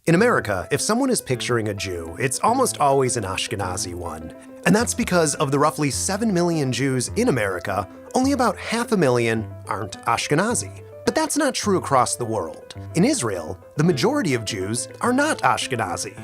In America, if someone is picturing a Jew, it's almost always an Ashkenazi one. And that's because of the roughly 7 million Jews in America, only about 500,000 aren't Ashkenazi. But that's not true across the world. In Israel, the majority of Jews are not Ashkenazi.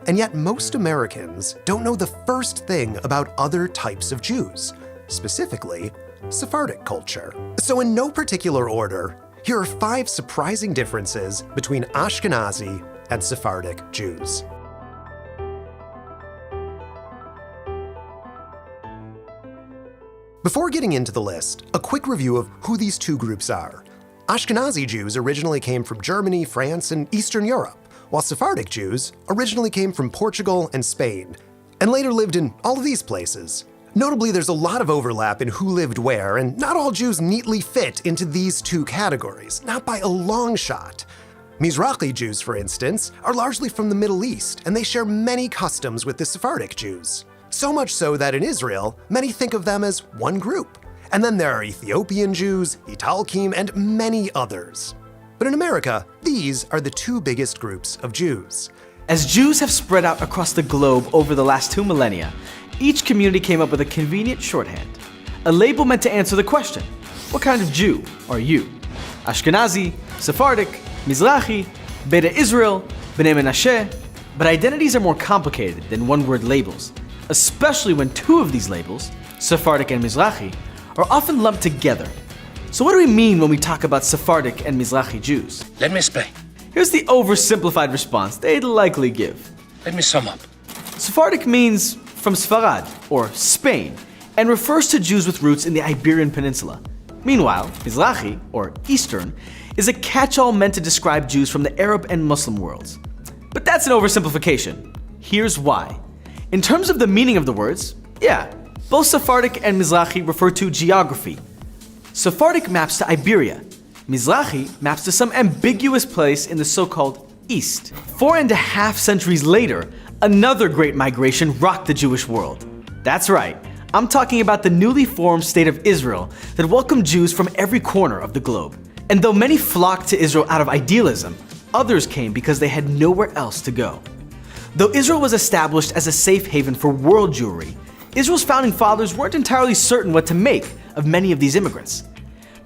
And yet most Americans don't know the first thing about other types of Jews, specifically Sephardic culture. So in no particular order, here are 5 surprising differences between Ashkenazi and Sephardic Jews. Before getting into the list, a quick review of who these two groups are. Ashkenazi Jews originally came from Germany, France, and Eastern Europe, while Sephardic Jews originally came from Portugal and Spain, and later lived in all of these places. Notably, there's a lot of overlap in who lived where, and not all Jews neatly fit into these two categories, not by a long shot. Mizrahi Jews, for instance, are largely from the Middle East, and they share many customs with the Sephardic Jews. So much so that in Israel, many think of them as one group. And then there are Ethiopian Jews, Italkim, and many others. But in America, these are the 2 biggest groups of Jews. As Jews have spread out across the globe over the last 2 millennia, each community came up with a convenient shorthand, a label meant to answer the question, what kind of Jew are you? Ashkenazi, Sephardic, Mizrahi, Beta Israel, B'nai Menashe. But identities are more complicated than one-word labels, especially when 2 of these labels, Sephardic and Mizrahi, are often lumped together. So what do we mean when we talk about Sephardic and Mizrahi Jews? Let me explain. Here's the oversimplified response they'd likely give. Let me sum up. Sephardic means from Sfarad, or Spain, and refers to Jews with roots in the Iberian Peninsula. Meanwhile, Mizrahi, or Eastern, is a catch-all meant to describe Jews from the Arab and Muslim worlds. But that's an oversimplification. Here's why. In terms of the meaning of the words, yeah, both Sephardic and Mizrahi refer to geography. Sephardic maps to Iberia. Mizrahi maps to some ambiguous place in the so-called East. 4.5 centuries later, another great migration rocked the Jewish world. That's right, I'm talking about the newly formed state of Israel that welcomed Jews from every corner of the globe. And though many flocked to Israel out of idealism, others came because they had nowhere else to go. Though Israel was established as a safe haven for world Jewry, Israel's founding fathers weren't entirely certain what to make of many of these immigrants.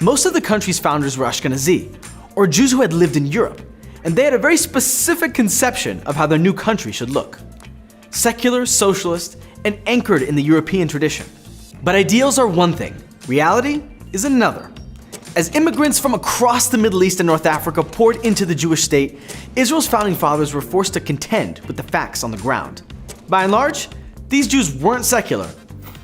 Most of the country's founders were Ashkenazi, or Jews who had lived in Europe, and they had a very specific conception of how their new country should look. Secular, socialist, and anchored in the European tradition. But ideals are one thing, reality is another. As immigrants from across the Middle East and North Africa poured into the Jewish state, Israel's founding fathers were forced to contend with the facts on the ground. By and large, these Jews weren't secular,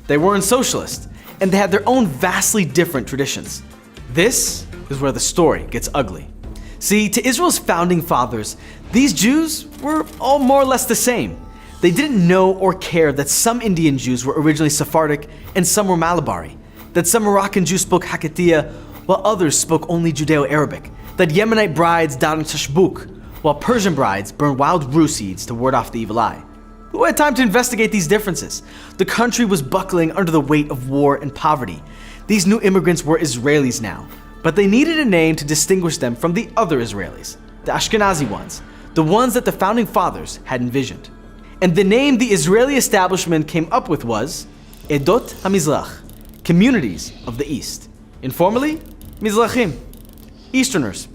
they weren't socialist, and they had their own vastly different traditions. This is where the story gets ugly. See, to Israel's founding fathers, these Jews were all more or less the same. They didn't know or care that some Indian Jews were originally Sephardic and some were Malabari, that some Moroccan Jews spoke Hakitiya while others spoke only Judeo-Arabic, that Yemenite brides died in tashbuk, while Persian brides burned wild rue seeds to ward off the evil eye. Who had time to investigate these differences? The country was buckling under the weight of war and poverty. These new immigrants were Israelis now, but they needed a name to distinguish them from the other Israelis, the Ashkenazi ones, the ones that the founding fathers had envisioned. And the name the Israeli establishment came up with was Edot HaMizrach, communities of the East. Informally, Mizrahim, Easterners.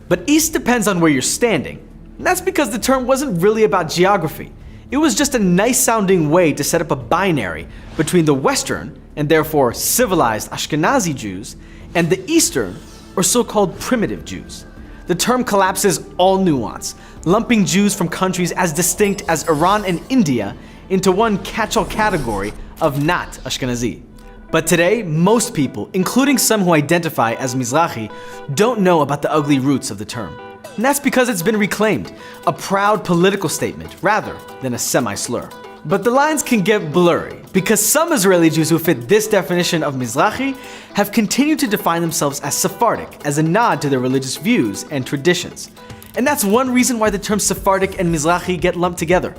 But East depends on where you're standing, and that's because the term wasn't really about geography. It was just a nice sounding way to set up a binary between the Western, and therefore civilized Ashkenazi Jews, and the Eastern, or so-called primitive Jews. The term collapses all nuance, lumping Jews from countries as distinct as Iran and India into one catch-all category of not Ashkenazi. But today, most people, including some who identify as Mizrahi, don't know about the ugly roots of the term. And that's because it's been reclaimed, a proud political statement rather than a semi-slur. But the lines can get blurry, because some Israeli Jews who fit this definition of Mizrahi have continued to define themselves as Sephardic, as a nod to their religious views and traditions. And that's one reason why the terms Sephardic and Mizrahi get lumped together.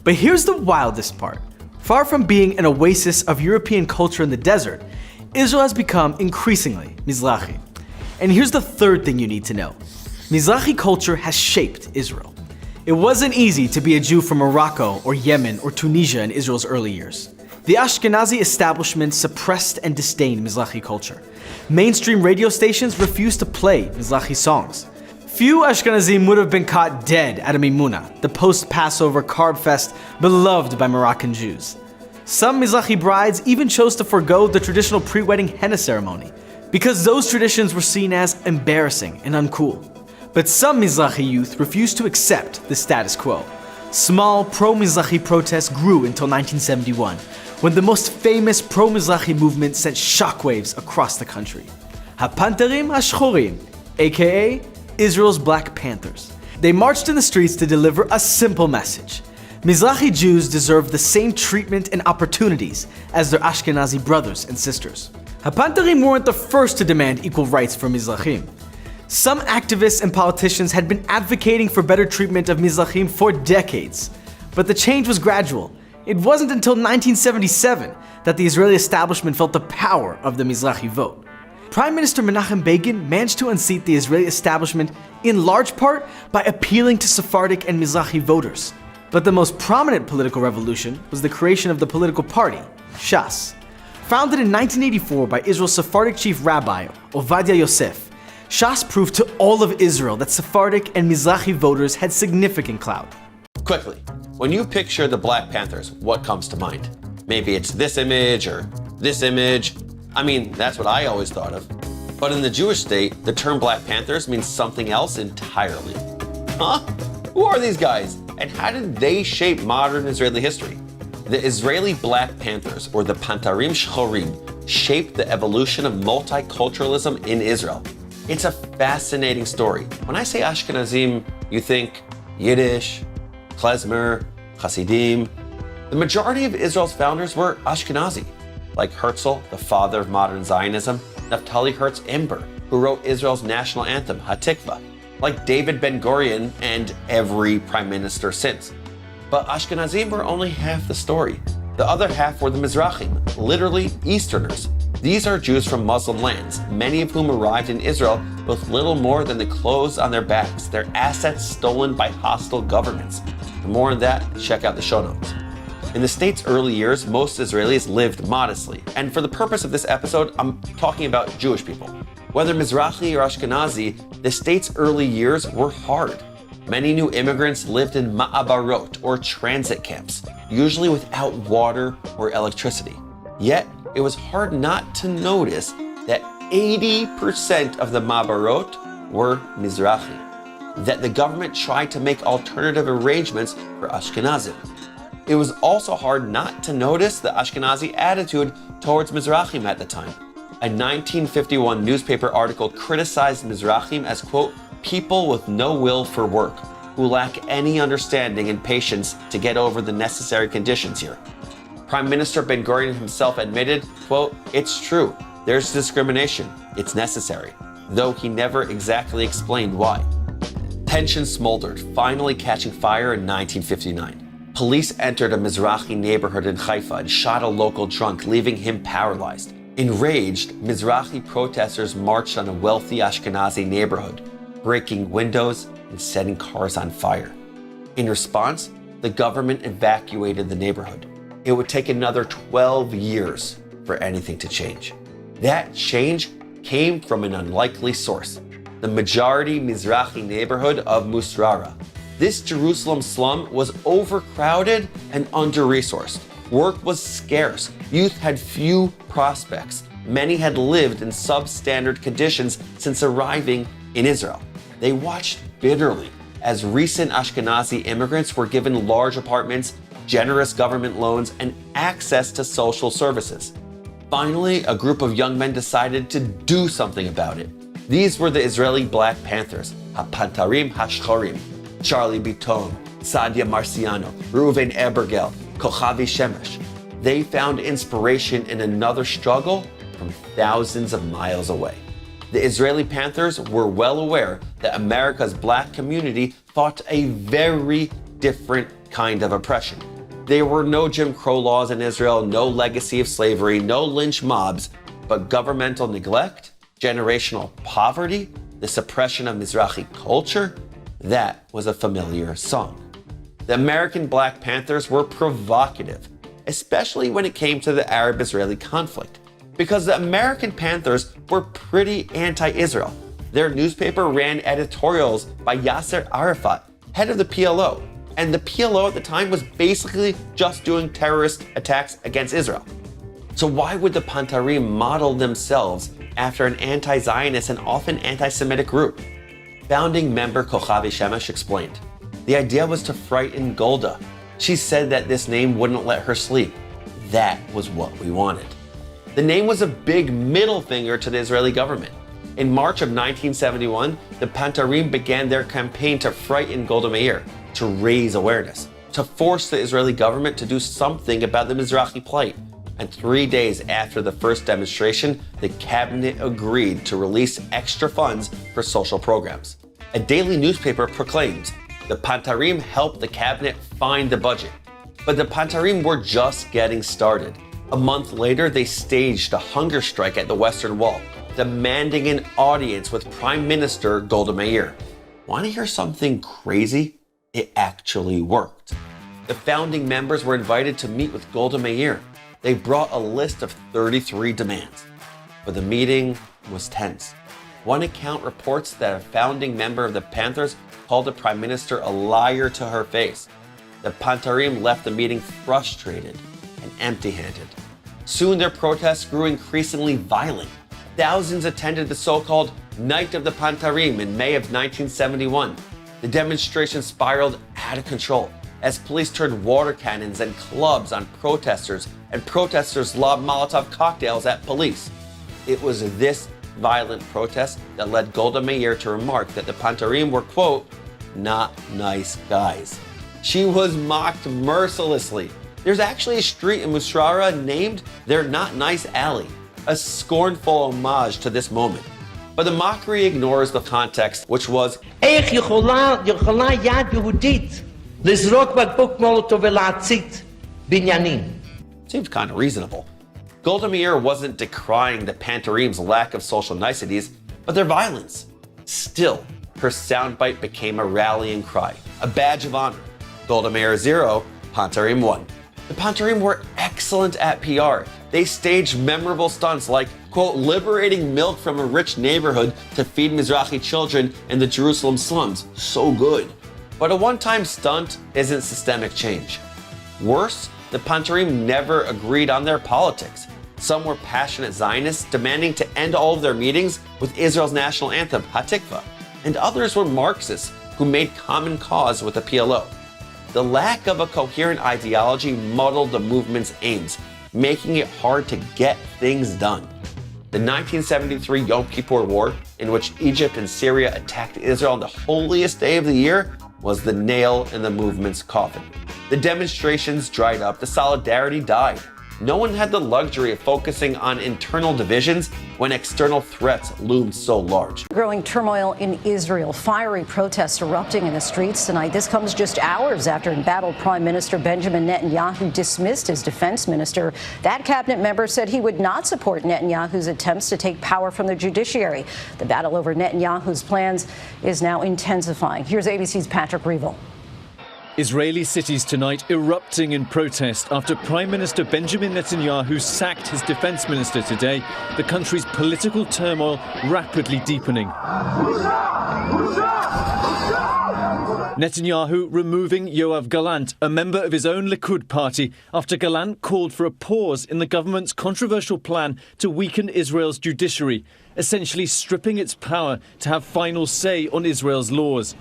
But here's the wildest part. Far from being an oasis of European culture in the desert, Israel has become increasingly Mizrahi. And here's the third thing you need to know. Mizrahi culture has shaped Israel. It wasn't easy to be a Jew from Morocco or Yemen or Tunisia in Israel's early years. The Ashkenazi establishment suppressed and disdained Mizrahi culture. Mainstream radio stations refused to play Mizrahi songs. Few Ashkenazim would have been caught dead at a Mimuna, the post-Passover carb fest beloved by Moroccan Jews. Some Mizrahi brides even chose to forego the traditional pre-wedding henna ceremony, because those traditions were seen as embarrassing and uncool. But some Mizrahi youth refused to accept the status quo. Small pro-Mizrahi protests grew until 1971, when the most famous pro-Mizrahi movement sent shockwaves across the country. HaPanterim HaShochorim, aka Israel's Black Panthers. They marched in the streets to deliver a simple message. Mizrahi Jews deserve the same treatment and opportunities as their Ashkenazi brothers and sisters. HaPanterim weren't the first to demand equal rights for Mizrahim. Some activists and politicians had been advocating for better treatment of Mizrahim for decades. But the change was gradual. It wasn't until 1977 that the Israeli establishment felt the power of the Mizrahi vote. Prime Minister Menachem Begin managed to unseat the Israeli establishment in large part by appealing to Sephardic and Mizrahi voters. But the most prominent political revolution was the creation of the political party, Shas. Founded in 1984 by Israel's Sephardic chief rabbi, Ovadia Yosef, Shas proved to all of Israel that Sephardic and Mizrahi voters had significant clout. Quickly, when you picture the Black Panthers, what comes to mind? Maybe it's this image or this image. I mean, that's what I always thought of. But in the Jewish state, the term Black Panthers means something else entirely. Huh? Who are these guys? And how did they shape modern Israeli history? The Israeli Black Panthers, or the Pantarim Shchorim, shaped the evolution of multiculturalism in Israel. It's a fascinating story. When I say Ashkenazim, you think Yiddish, klezmer, Hasidim. The majority of Israel's founders were Ashkenazi, like Herzl, the father of modern Zionism, Naftali Herz Imber, who wrote Israel's national anthem, Hatikva, like David Ben-Gurion and every prime minister since. But Ashkenazim were only half the story. The other half were the Mizrahim, literally Easterners. These are Jews from Muslim lands, many of whom arrived in Israel with little more than the clothes on their backs, their assets stolen by hostile governments. For more on that, check out the show notes. In the state's early years, most Israelis lived modestly. And for the purpose of this episode, I'm talking about Jewish people. Whether Mizrahi or Ashkenazi, the state's early years were hard. Many new immigrants lived in ma'abarot, or transit camps, usually without water or electricity. Yet, it was hard not to notice that 80% of the ma'abarot were Mizrahi, that the government tried to make alternative arrangements for Ashkenazim. It was also hard not to notice the Ashkenazi attitude towards Mizrahim at the time. A 1951 newspaper article criticized Mizrahim as, quote, people with no will for work, who lack any understanding and patience to get over the necessary conditions here. Prime Minister Ben-Gurion himself admitted, quote, it's true, there's discrimination, it's necessary, though he never exactly explained why. Tension smoldered, finally catching fire in 1959. Police entered a Mizrahi neighborhood in Haifa and shot a local drunk, leaving him paralyzed. Enraged, Mizrahi protesters marched on a wealthy Ashkenazi neighborhood, breaking windows and setting cars on fire. In response, the government evacuated the neighborhood. It would take another 12 years for anything to change. That change came from an unlikely source, the majority Mizrahi neighborhood of Musrara. This Jerusalem slum was overcrowded and under-resourced. Work was scarce. Youth had few prospects. Many had lived in substandard conditions since arriving in Israel. They watched bitterly as recent Ashkenazi immigrants were given large apartments, generous government loans, and access to social services. Finally, a group of young men decided to do something about it. These were the Israeli Black Panthers, HaPantarim HaShochorim, Charlie Biton, Sadia Marciano, Reuven Ebergel, Kochavi Shemesh. They found inspiration in another struggle from thousands of miles away. The Israeli Panthers were well aware that America's Black community fought a very different kind of oppression. There were no Jim Crow laws in Israel, no legacy of slavery, no lynch mobs, but governmental neglect, generational poverty, the suppression of Mizrahi culture. That was a familiar song. The American Black Panthers were provocative, especially when it came to the Arab-Israeli conflict, because the American Panthers were pretty anti-Israel. Their newspaper ran editorials by Yasser Arafat, head of the PLO, and the PLO at the time was basically just doing terrorist attacks against Israel. So why would the Pantarim model themselves after an anti-Zionist and often anti-Semitic group? Founding member Kochavi Shemesh explained, the idea was to frighten Golda. She said that this name wouldn't let her sleep. That was what we wanted. The name was a big middle finger to the Israeli government. In March of 1971, the Pantarim began their campaign to frighten Golda Meir, to raise awareness, to force the Israeli government to do something about the Mizrahi plight. And 3 days after the first demonstration, the cabinet agreed to release extra funds for social programs. A daily newspaper proclaimed, the Pantarim helped the cabinet find the budget. But the Pantarim were just getting started. A month later, they staged a hunger strike at the Western Wall, demanding an audience with Prime Minister Golda Meir. Want to hear something crazy? It actually worked. The founding members were invited to meet with Golda Meir. They brought a list of 33 demands, but the meeting was tense. One account reports that a founding member of the Panthers called the Prime Minister a liar to her face. The Pantarim left the meeting frustrated and empty-handed. Soon their protests grew increasingly violent. Thousands attended the so-called Night of the Pantarim in May of 1971. The demonstration spiraled out of control as police turned water cannons and clubs on protesters, and protesters lobbed Molotov cocktails at police. It was this violent protest that led Golda Meir to remark that the Pantarim were, quote, not nice guys. She was mocked mercilessly. There's actually a street in Musrara named They're Not Nice Alley, a scornful homage to this moment. But the mockery ignores the context, which was, איך יכולה יד יהודית לזרוק בקבוק מולוטוב ולהצית בניינים? seemed kind of reasonable. Golda Meir wasn't decrying the Pantarim's lack of social niceties, but their violence. Still, her soundbite became a rallying cry, a badge of honor. Golda Meir 0, Pantarim 1. The Pantarim were excellent at PR. They staged memorable stunts like, quote, liberating milk from a rich neighborhood to feed Mizrahi children in the Jerusalem slums. So good. But a one-time stunt isn't systemic change. Worse, the Pantarim never agreed on their politics. Some were passionate Zionists demanding to end all of their meetings with Israel's national anthem, Hatikva, and others were Marxists who made common cause with the PLO. The lack of a coherent ideology muddled the movement's aims, making it hard to get things done. The 1973 Yom Kippur War, in which Egypt and Syria attacked Israel on the holiest day of the year, was the nail in the movement's coffin. The demonstrations dried up, the solidarity died. No one had the luxury of focusing on internal divisions when external threats loomed so large. Growing turmoil in Israel, fiery protests erupting in the streets tonight. This comes just hours after embattled Prime Minister Benjamin Netanyahu dismissed his defense minister. That cabinet member said he would not support Netanyahu's attempts to take power from the judiciary. The battle over Netanyahu's plans is now intensifying. Here's ABC's Patrick Reevell. Israeli cities tonight erupting in protest after Prime Minister Benjamin Netanyahu sacked his defense minister today, the country's political turmoil rapidly deepening. Netanyahu removing Yoav Gallant, a member of his own Likud party, after Gallant called for a pause in the government's controversial plan to weaken Israel's judiciary, essentially stripping its power to have final say on Israel's laws.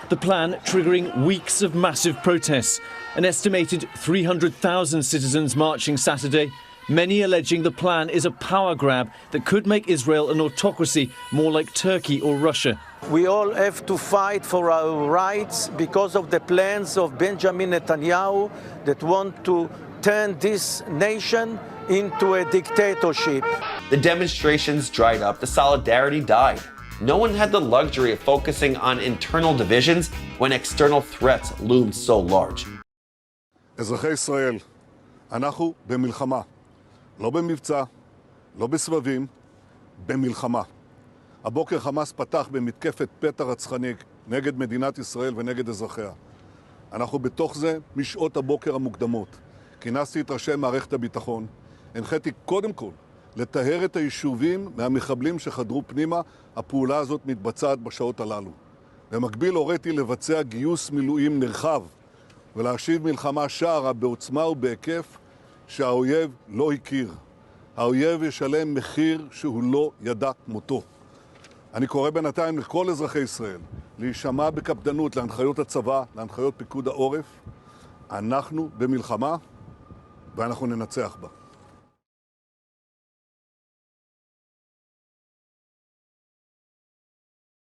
The plan triggering weeks of massive protests, an estimated 300,000 citizens marching Saturday, many alleging the plan is a power grab that could make Israel an autocracy more like Turkey or Russia. We all have to fight for our rights because of the plans of Benjamin Netanyahu that want to turn this nation into a dictatorship. The demonstrations dried up, the solidarity died. No one had the luxury of focusing on internal divisions when external threats loomed so large. אזרחי ישראל, אנחנו במלחמה. לא במבצע, לא בסבבים, במלחמה. הבוקר חמאס פתח במתקפת פתע רצחנית נגד מדינת ישראל ונגד אזרחיה. אנחנו בתוך זה משעות הבוקר המוקדמות. כינסתי את ראשי מערכת הביטחון, הנחיתי קודם כל לטהר את היישובים מהמחבלים שחדרו פנימה. הפעולה הזאת מתבצעת בשעות הללו. במקביל הוריתי לבצע גיוס מילואים נרחב ולהשיב מלחמה שערה בעוצמה ובהיקף שהאויב לא הכיר. האויב ישלם מחיר שהוא לא ידע כמותו. אני קורא בינתיים לכל אזרחי ישראל להישמע בקפדנות להנחיות הצבא, להנחיות פיקוד העורף. אנחנו במלחמה ואנחנו ננצח בה.